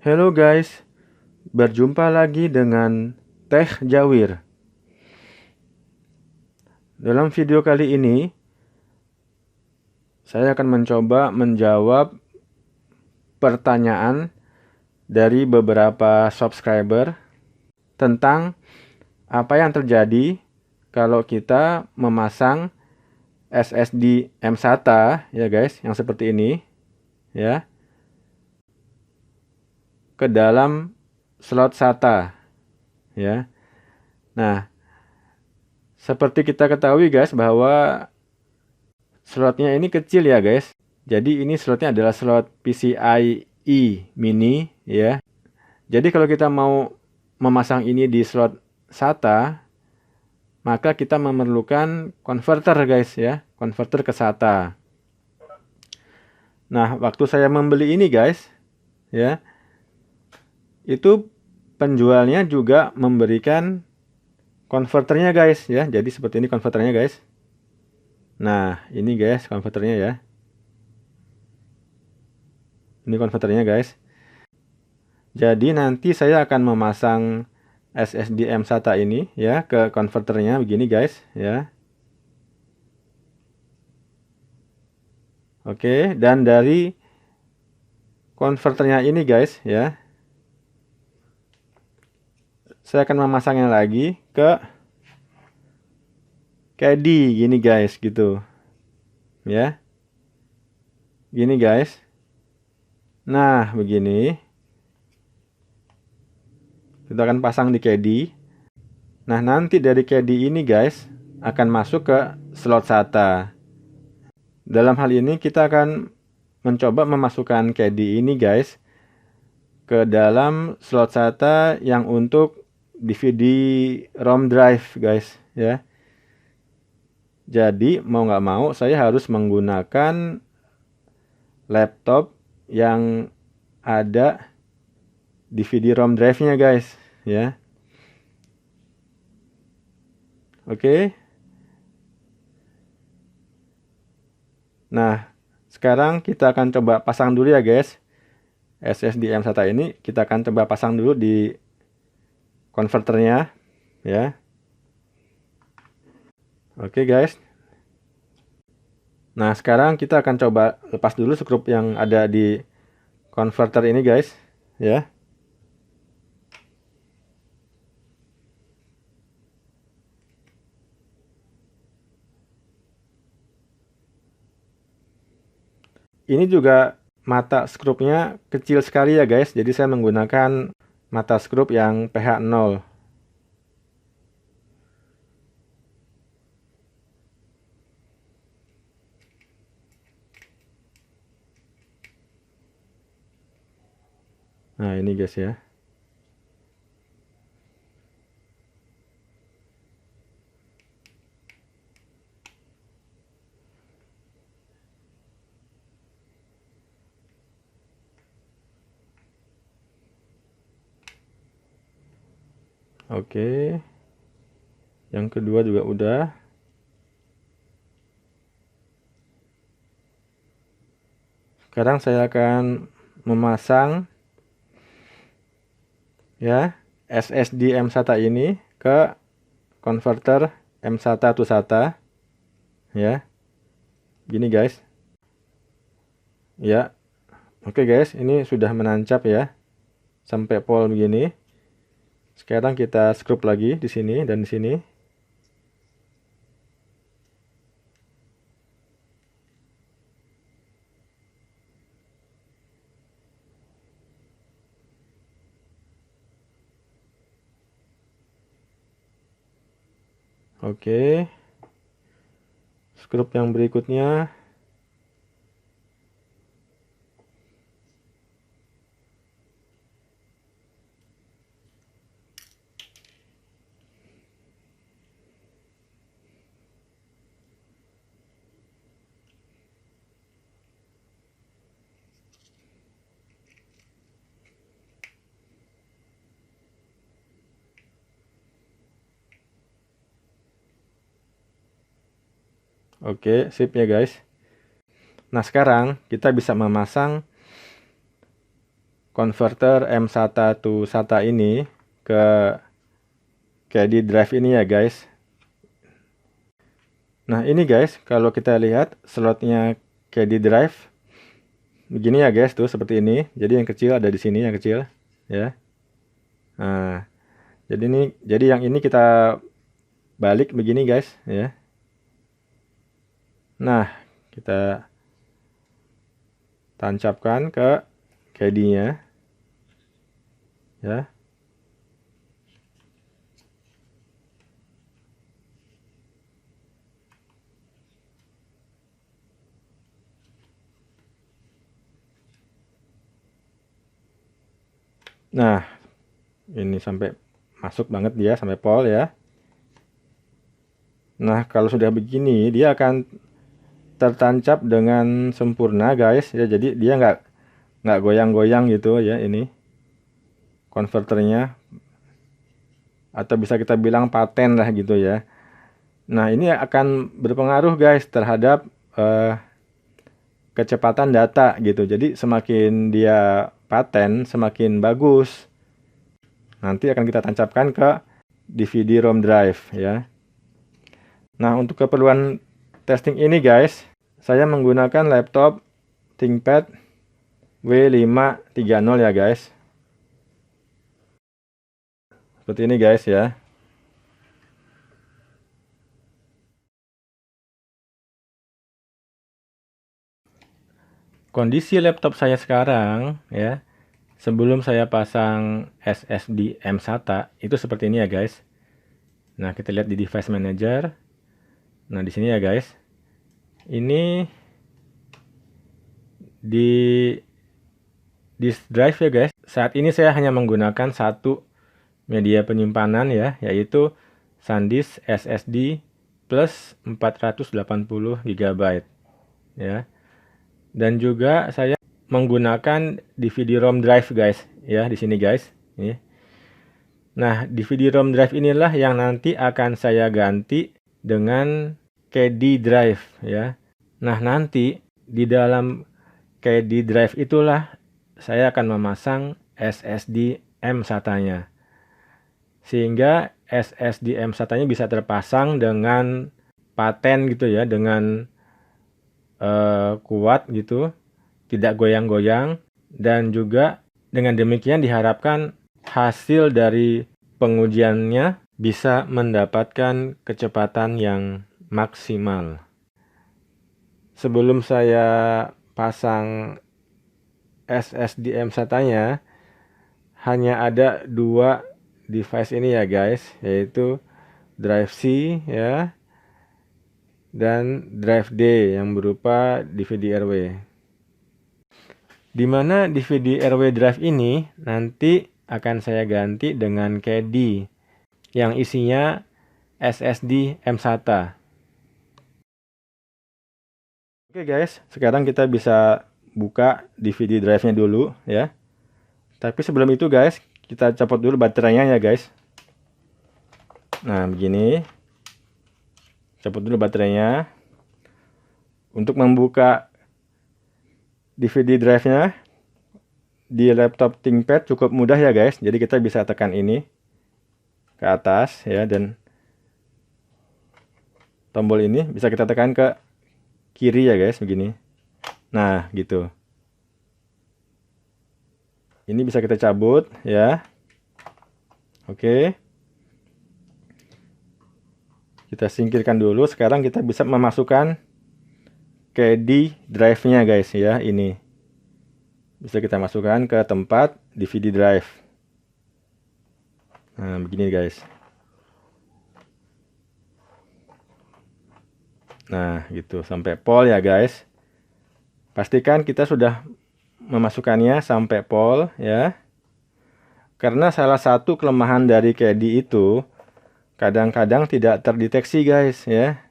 Halo guys, berjumpa lagi dengan Teh Jawir. Dalam video kali ini, saya akan mencoba menjawab pertanyaan dari beberapa subscriber tentang apa yang terjadi kalau kita memasang SSD mSATA ya guys, yang seperti ini ya, ke dalam slot SATA ya. Nah, seperti kita ketahui guys bahwa slotnya ini kecil ya guys. Jadi ini slotnya adalah slot PCIe mini ya. Jadi kalau kita mau memasang ini di slot SATA, maka kita memerlukan converter guys ya, converter ke SATA. Nah, waktu saya membeli ini guys ya, itu penjualnya juga memberikan konverternya guys ya. Jadi seperti ini konverternya guys. Nah, ini guys konverternya ya. Ini konverternya guys. Jadi nanti saya akan memasang SSD mSATA ini ya ke konverternya begini guys ya. Oke, dan dari konverternya ini guys ya, saya akan memasangnya lagi ke caddy gini guys gitu. Ya. Gini guys. Nah, begini. Kita akan pasang di caddy. Nah, nanti dari caddy ini guys akan masuk ke slot SATA. Dalam hal ini kita akan mencoba memasukkan caddy ini guys ke dalam slot SATA yang untuk DVD ROM drive guys ya. Jadi mau nggak mau saya harus menggunakan laptop yang ada DVD ROM drive-nya guys ya. Oke. Nah, sekarang kita akan coba pasang dulu ya guys. SSD mSATA ini kita akan coba pasang dulu di konverternya ya. Oke guys. Nah, sekarang kita akan coba lepas dulu skrup yang ada di konverter ini guys ya. Ini juga mata skrupnya kecil sekali ya guys. Jadi saya menggunakan mata skrup yang pH 0. Nah, ini guys ya. Oke. Yang kedua juga udah. Sekarang saya akan memasang ya SSD mSATA ini ke konverter mSATA to SATA ya. Gini guys. Ya. Oke guys, ini sudah menancap ya. Sampai pol begini. Sekarang kita skrup lagi di sini dan di sini. Oke. Skrup yang berikutnya. Oke, sip ya guys. Nah, sekarang kita bisa memasang converter M-SATA to SATA ini ke KD drive ini ya guys. Nah ini guys, kalau kita lihat slotnya KD drive begini ya guys, tuh seperti ini. Jadi yang kecil ada di sini, yang kecil ya. Nah, jadi yang ini kita balik begini guys ya. Nah, kita tancapkan ke KD-nya ya. Nah, ini sampai masuk banget dia, sampai pol ya. Nah, kalau sudah begini, dia akan tertancap dengan sempurna guys ya. Jadi dia nggak goyang-goyang gitu ya ini konverternya, atau bisa kita bilang paten lah gitu ya. Nah, ini akan berpengaruh guys terhadap kecepatan data gitu. Jadi semakin dia paten, semakin bagus. Nanti akan kita tancapkan ke DVD ROM drive ya. Nah, untuk keperluan testing ini guys, saya menggunakan laptop ThinkPad W530 ya guys. Seperti ini guys ya. Kondisi laptop saya sekarang ya, sebelum saya pasang SSD M-SATA itu seperti ini ya guys. Nah, kita lihat di device manager. Nah, di sini ya guys. Ini di disk drive ya guys. Saat ini saya hanya menggunakan satu media penyimpanan ya, yaitu SanDisk SSD plus 480 GB ya. Dan juga saya menggunakan DVD ROM drive guys ya, di sini guys. Ini. Nah, DVD ROM drive inilah yang nanti akan saya ganti dengan KD drive ya. Nah, nanti di dalam KD drive itulah saya akan memasang SSD M-SATA-nya. Sehingga SSD M-SATA-nya bisa terpasang dengan paten gitu ya, dengan kuat gitu, tidak goyang-goyang, dan juga dengan demikian diharapkan hasil dari pengujiannya bisa mendapatkan kecepatan yang maksimal. Sebelum saya pasang SSD M-SATA-nya, hanya ada dua device ini ya guys, yaitu drive C ya, dan drive D yang berupa DVD RW. Di mana DVD RW drive ini nanti akan saya ganti dengan KD yang isinya SSD M-SATA. Oke guys, sekarang kita bisa buka DVD drive-nya dulu ya. Tapi sebelum itu guys, kita copot dulu baterainya ya guys. Nah, begini. Copot dulu baterainya. Untuk membuka DVD drive-nya di laptop ThinkPad cukup mudah ya guys. Jadi kita bisa tekan ini ke atas ya, dan tombol ini bisa kita tekan ke kiri ya guys, begini. Nah, gitu. Ini bisa kita cabut ya. Oke. Kita singkirkan dulu. Sekarang kita bisa memasukkan KD drive-nya guys ya, ini. Bisa kita masukkan ke tempat DVD drive. Nah, begini guys. Nah, gitu sampai pol ya guys. Pastikan kita sudah memasukkannya sampai pol ya. Karena salah satu kelemahan dari KD itu kadang-kadang tidak terdeteksi guys ya.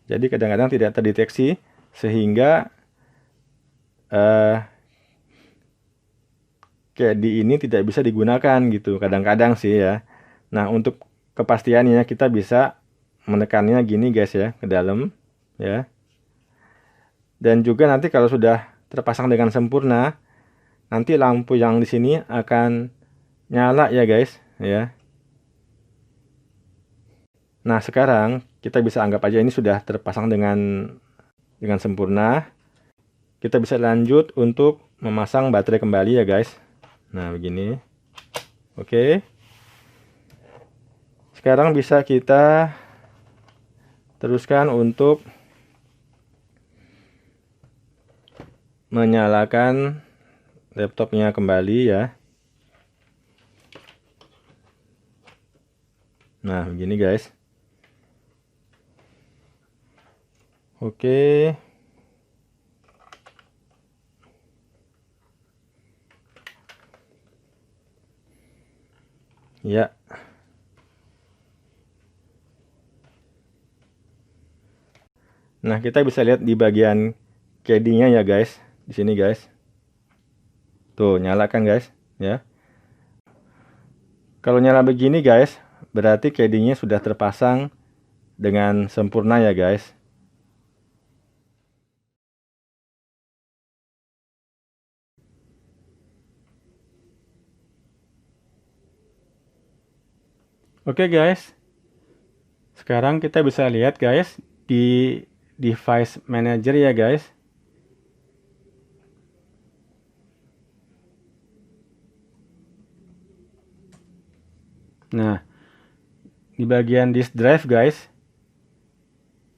Jadi kadang-kadang tidak terdeteksi sehingga KD ini tidak bisa digunakan gitu. Kadang-kadang sih ya. Nah, untuk kepastiannya kita bisa menekannya gini guys ya, ke dalam ya. Dan juga nanti kalau sudah terpasang dengan sempurna, nanti lampu yang di sini akan nyala ya guys ya. Nah, sekarang kita bisa anggap aja ini sudah terpasang dengan sempurna. Kita bisa lanjut untuk memasang baterai kembali ya guys. Nah, begini. Oke. Sekarang bisa kita teruskan untuk menyalakan laptopnya kembali ya. Nah, begini guys. Oke. Ya. Nah, kita bisa lihat di bagian KD-nya ya guys. Di sini guys. Tuh, nyalakan guys, ya. Kalau nyala begini guys, berarti KD-nya sudah terpasang dengan sempurna ya guys. Oke guys. Sekarang kita bisa lihat guys di device manager ya guys. Nah, di bagian disk drive guys.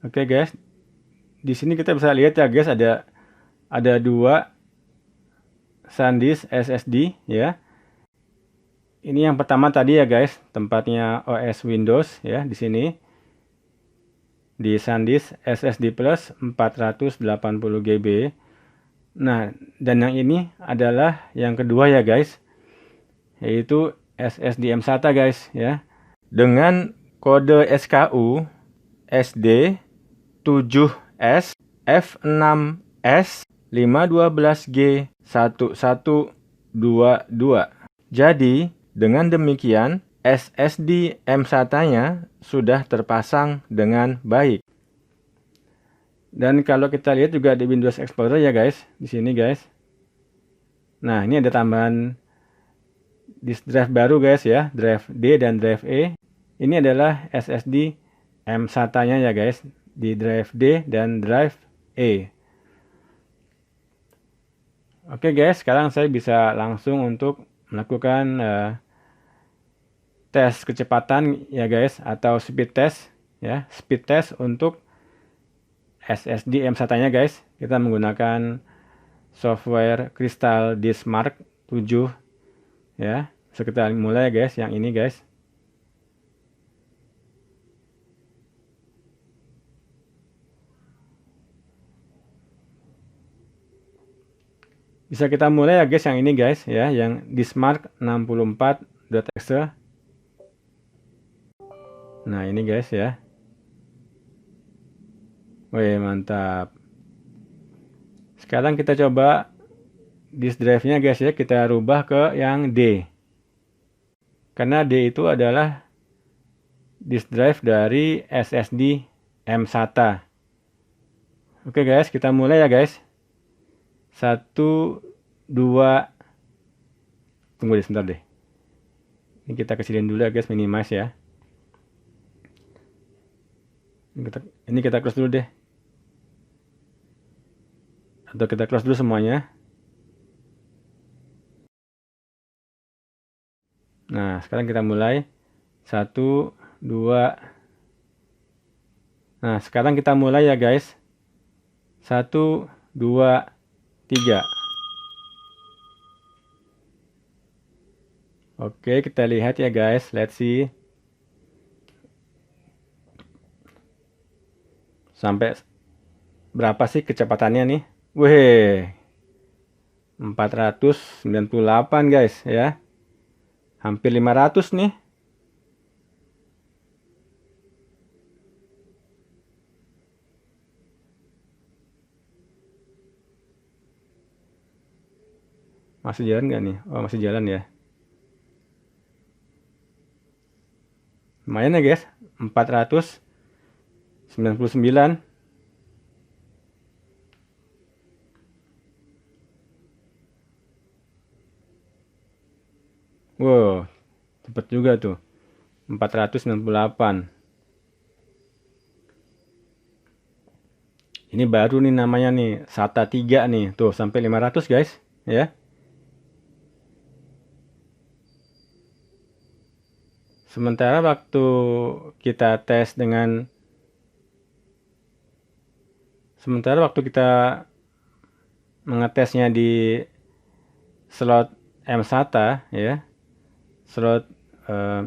Oke guys. Di sini kita bisa lihat ya guys, ada dua SanDisk SSD ya. Ini yang pertama tadi ya guys, tempatnya OS Windows ya di sini. Di SanDisk SSD Plus 480 GB. Nah, dan yang ini adalah yang kedua ya guys, yaitu SSD M-SATA guys ya. Dengan kode SKU SD 7S F6S 512G 1122. Jadi, dengan demikian SSD M-SATA-nya sudah terpasang dengan baik. Dan kalau kita lihat juga di Windows Explorer ya guys, di sini guys. Nah, ini ada tambahan disk drive baru guys ya, drive D dan drive E. Ini adalah SSD M-SATA-nya ya guys, di drive D dan drive E. Oke guys, sekarang saya bisa langsung untuk melakukan tes kecepatan ya guys, atau speed test ya, speed test untuk SSD M-SATA-nya guys. Kita menggunakan software Crystal Disk Mark 7 ya. So, kita mulai ya guys, yang ini guys. Bisa kita mulai ya guys, yang ini guys ya, yang Diskmark 64.exe. Nah, ini guys ya. Wih, mantap. Sekarang kita coba disk drive-nya guys ya, kita rubah ke yang D. Karena D itu adalah disk drive dari SSD M-SATA. Oke guys, kita mulai ya guys. 1, 2. Tunggu deh sebentar deh. Ini kita kecilin dulu ya guys, minimize ya. Ini kita close dulu deh. Atau kita close dulu semuanya. Nah, sekarang kita mulai. 1, 2. Nah, sekarang kita mulai ya guys. 1, 2, 3. Oke, kita lihat ya guys. Let's see. Sampai berapa sih kecepatannya nih? Wih. 498 guys ya. Hampir 500 nih. Masih jalan nggak nih? Oh, masih jalan ya. Lumayan ya guys. 499. Wow, cepet juga tuh. 498. Ini baru nih namanya nih, SATA 3 nih. Tuh, sampai 500 guys, ya. Sementara waktu kita tes dengan sementara waktu kita mengetesnya di slot M-SATA ya, slot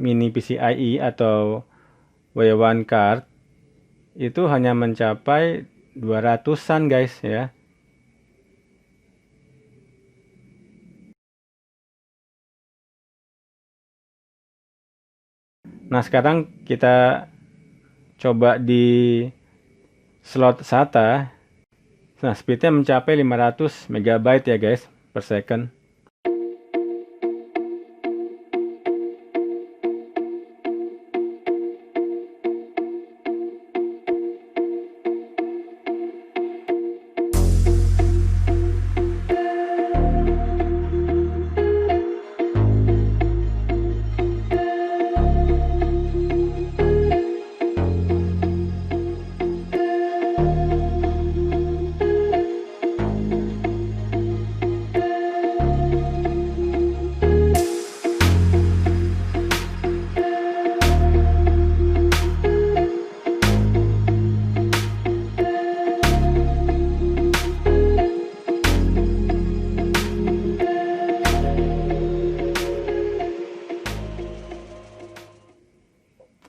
mini PCIe atau W1 card itu hanya mencapai 200-an guys ya. Nah, sekarang kita coba di slot SATA. Nah, speednya mencapai 500 MB ya guys per second.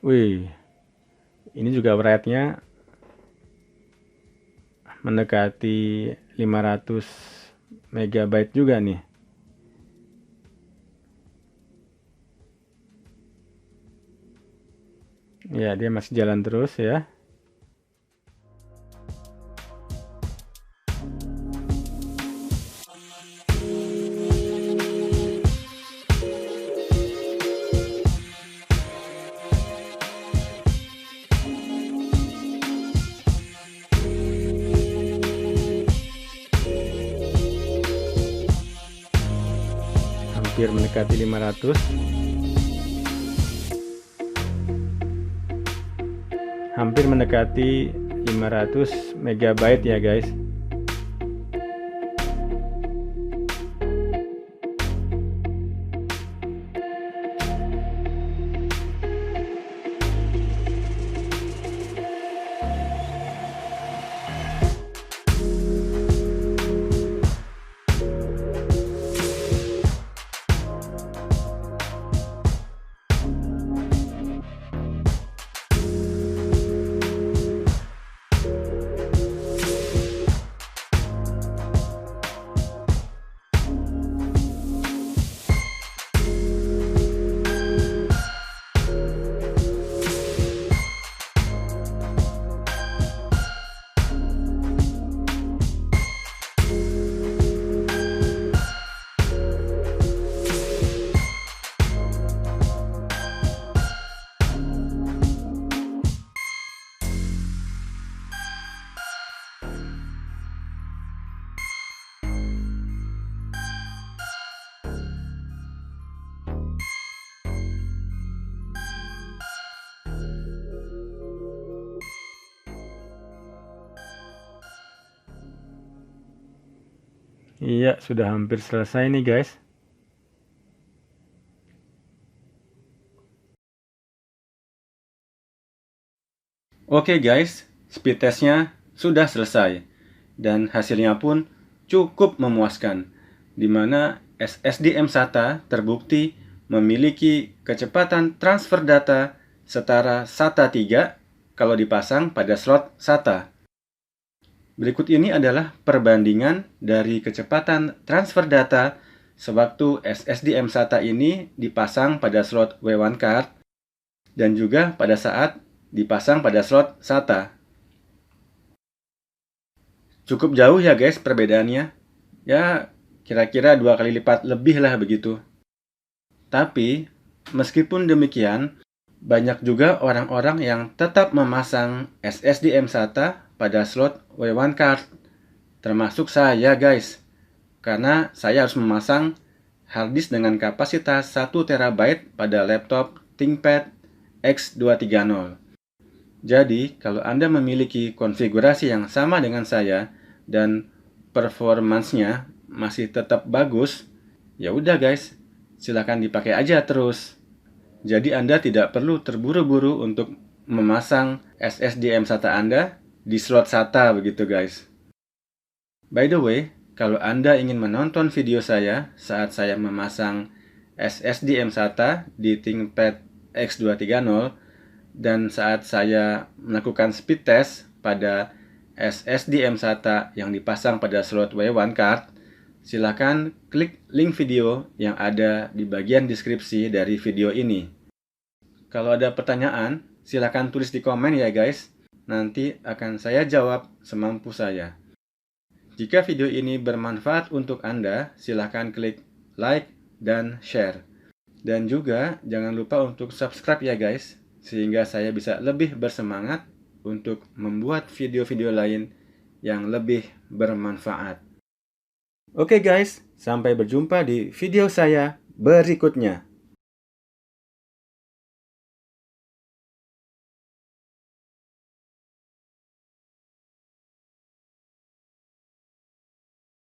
Wih, ini juga write-nya mendekati 500 MB juga nih. Ya, dia masih jalan terus ya. Hampir mendekati 500. Hampir mendekati 500 MB ya guys. Iya, sudah hampir selesai nih guys. Oke guys, speed testnya sudah selesai. Dan hasilnya pun cukup memuaskan. Di mana SSD M-SATA terbukti memiliki kecepatan transfer data setara SATA 3 kalau dipasang pada slot SATA. Berikut ini adalah perbandingan dari kecepatan transfer data sewaktu SSD M-SATA ini dipasang pada slot W1 card dan juga pada saat dipasang pada slot SATA. Cukup jauh ya guys perbedaannya. Ya kira-kira 2 kali lipat lebih lah begitu. Tapi meskipun demikian, banyak juga orang-orang yang tetap memasang SSD M-SATA pada slot W1 card, termasuk saya guys, karena saya harus memasang harddisk dengan kapasitas 1 TB pada laptop ThinkPad X230. Jadi, kalau Anda memiliki konfigurasi yang sama dengan saya dan performance-nya masih tetap bagus, ya udah guys, silakan dipakai aja terus. Jadi Anda tidak perlu terburu-buru untuk memasang SSD M-SATA Anda di slot SATA begitu guys. By the way, kalau Anda ingin menonton video saya saat saya memasang SSD M-SATA di ThinkPad X230 dan saat saya melakukan speed test pada SSD M-SATA yang dipasang pada slot W1 card, silakan klik link video yang ada di bagian deskripsi dari video ini. Kalau ada pertanyaan, silakan tulis di komen ya guys. Nanti akan saya jawab semampu saya. Jika video ini bermanfaat untuk Anda, silakan klik like dan share. Dan juga jangan lupa untuk subscribe ya guys, sehingga saya bisa lebih bersemangat untuk membuat video-video lain yang lebih bermanfaat. Oke guys, sampai berjumpa di video saya berikutnya.